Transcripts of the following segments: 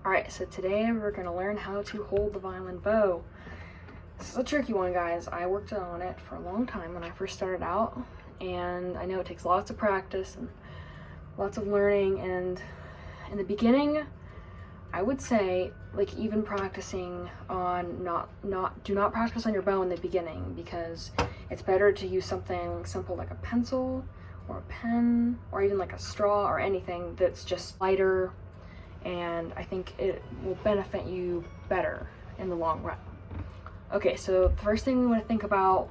Alright, so today we're going to learn how to hold the violin bow. This is a tricky one, guys. I worked on it for a long time when I first started out, and I know it takes lots of practice and lots of learning, and in the beginning, I would say, like, even practicing on do not practice on your bow in the beginning, because it's better to use something simple like a pencil or a pen or even like a straw or anything that's just lighter, and I think it will benefit you better in the long run. Okay, so the first thing we want to think about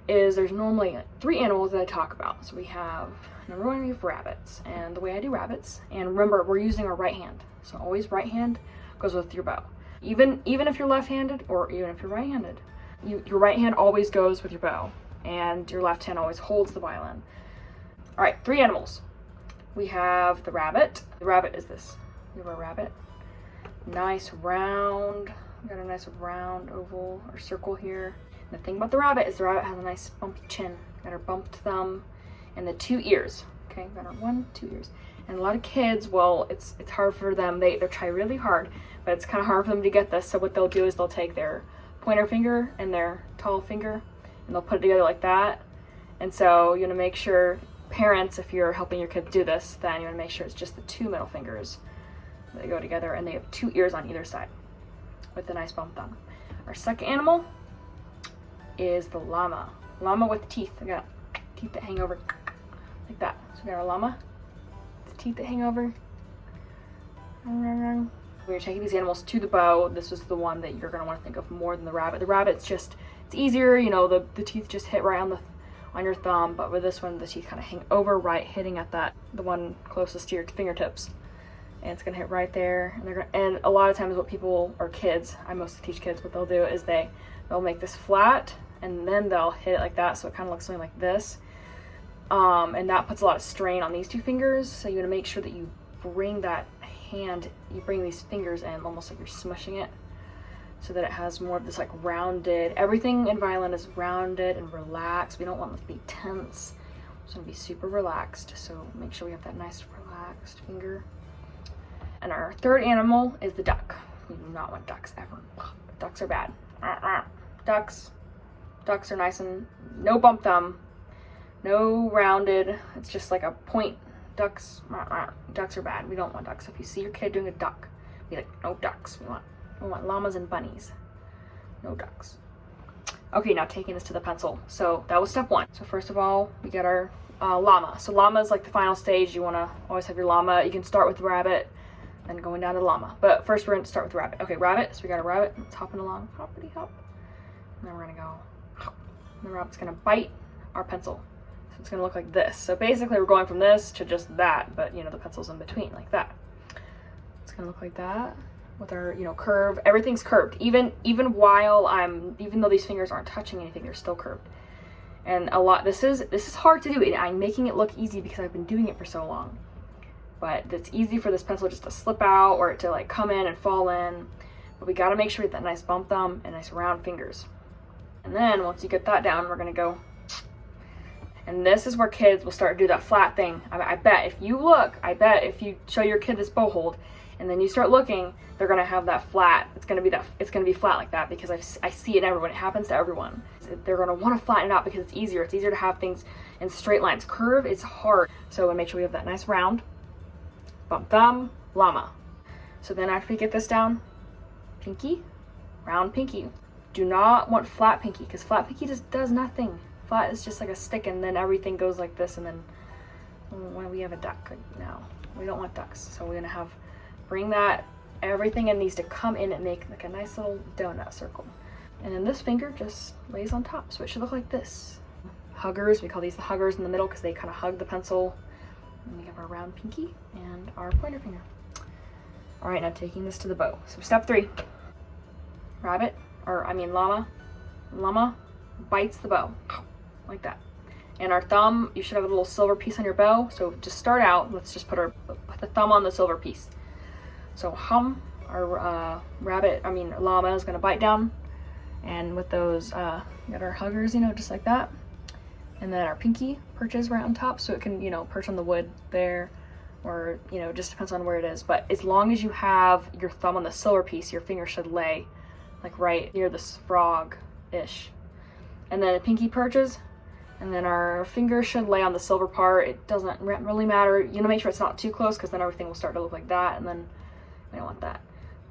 is there's normally 3 animals that I talk about. So we have, number 1, we have rabbits, and the way I do rabbits, and remember, we're using our right hand, so always right hand goes with your bow. Even if you're left-handed or even if you're right-handed, your right hand always goes with your bow, and your left hand always holds the violin. All right, 3 animals. We have the rabbit. The rabbit is this. We have a rabbit. Nice round. We got a nice round oval or circle here. And the thing about the rabbit is the rabbit has a nice bumpy chin. Got her bumped thumb and the 2 ears. Okay, got our 1, 2 ears. And a lot of kids, well, it's hard for them. They try really hard, but it's kind of hard for them to get this. So what they'll do is they'll take their pointer finger and their tall finger, and they'll put it together like that. And so you want to make sure, parents, if you're helping your kids do this, then you want to make sure it's just the 2 middle fingers. They go together, and they have 2 ears on either side with a nice bump thumb. Our second animal is the llama. Llama with teeth. We got teeth that hang over like that. So we got our llama with teeth that hang over. When you're taking these animals to the bow, this is the one that you're going to want to think of more than the rabbit. The rabbit's just, it's easier, you know, the teeth just hit right on your thumb, but with this one, the teeth kind of hang over, right, hitting at the one closest to your fingertips. And it's gonna hit right there, and a lot of times what people, or kids, I mostly teach kids, what they'll do is they'll make this flat, and then they'll hit it like that, so it kind of looks something like this, and that puts a lot of strain on these 2 fingers. So you want to make sure that you bring these fingers in almost like you're smushing it, so that it has more of this like rounded, everything in violin is rounded and relaxed. We don't want it to be tense. We just want to be super relaxed, so make sure we have that nice relaxed finger. And our third animal is the duck. We do not want ducks ever. Ducks are bad. Ducks are nice and no bump thumb, no rounded. It's just like a point. Ducks are bad. We don't want ducks. If you see your kid doing a duck, be like, no ducks. We want llamas and bunnies. No ducks. Okay, now taking this to the pencil. So that was step 1. So first of all, we get our llama. So llama is like the final stage. You want to always have your llama. You can start with the rabbit, then going down to the llama. But first we're going to start with the rabbit. Okay, rabbit. So we got a rabbit. It's hopping along. Hoppity hop. And then we're going to go. And the rabbit's going to bite our pencil. So it's going to look like this. So basically we're going from this to just that, but you know, the pencil's in between like that. It's going to look like that with our, you know, curve. Everything's curved. Even though these fingers aren't touching anything, they're still curved. And this is hard to do. I'm making it look easy because I've been doing it for so long. But it's easy for this pencil just to slip out or it to like come in and fall in. But we got to make sure we get that nice bump thumb and nice round fingers. And then once you get that down, we're going to go. And this is where kids will start to do that flat thing. I bet if you show your kid this bow hold and then you start looking, they're going to have that flat. It's going to be flat like that because I see it everywhere. It happens to everyone. They're going to want to flatten it out because it's easier. It's easier to have things in straight lines. Curve is hard. So we make sure we have that nice round. Bump thumb, llama. So then after we get this down, pinky, round pinky. Do not want flat pinky because flat pinky just does nothing. Flat is just like a stick and then everything goes like this, and then when we have a duck, no, we don't want ducks. So we're gonna bring that, everything in needs to come in and make like a nice little donut circle. And then this finger just lays on top. So it should look like this. Huggers, we call these the huggers in the middle because they kind of hug the pencil. And we have our round pinky and our pointer finger. All right, now taking this to the bow. So step 3, llama bites the bow like that. And our thumb, you should have a little silver piece on your bow. So to start out, let's just put the thumb on the silver piece. So our llama is gonna bite down, and with those, we got our huggers, you know, just like that. And then our pinky perches right on top, so it can, you know, perch on the wood there, or, you know, it just depends on where it is. But as long as you have your thumb on the silver piece, your finger should lay like right near this frog-ish. And then the pinky perches, and then our finger should lay on the silver part. It doesn't really matter. You know, make sure it's not too close, because then everything will start to look like that, and then we don't want that.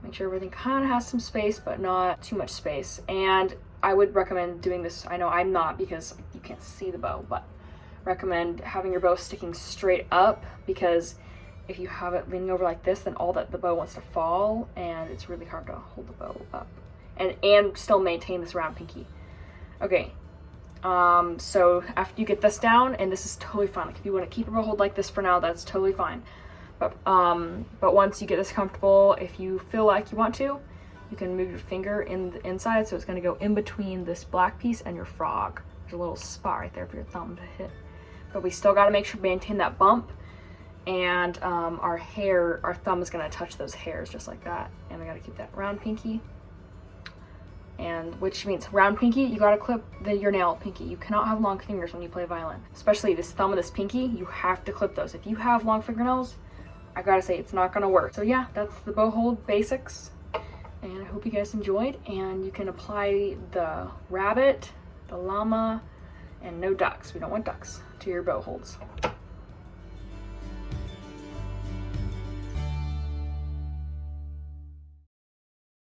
Make sure everything kind of has some space, but not too much space. And I would recommend doing this. I know I'm not, because you can't see the bow, but recommend having your bow sticking straight up, because if you have it leaning over like this, then all that the bow wants to fall, and it's really hard to hold the bow up and still maintain this round pinky. Okay, so after you get this down, and this is totally fine. Like if you want to keep your bow hold like this for now, that's totally fine. But once you get this comfortable, if you feel like you want to, you can move your finger in the inside, so it's going to go in between this black piece and your frog. There's a little spot right there for your thumb to hit. But we still got to make sure maintain that bump, and our thumb is going to touch those hairs just like that, and we got to keep that round pinky. And which means round pinky, you got to clip your nail pinky. You cannot have long fingers when you play violin, especially this thumb and this pinky. You have to clip those. If you have long fingernails, I gotta say, it's not gonna work. So yeah, that's the bow hold basics, and I hope you guys enjoyed. And you can apply the rabbit, the llama, and no ducks. We don't want ducks to your bow holds.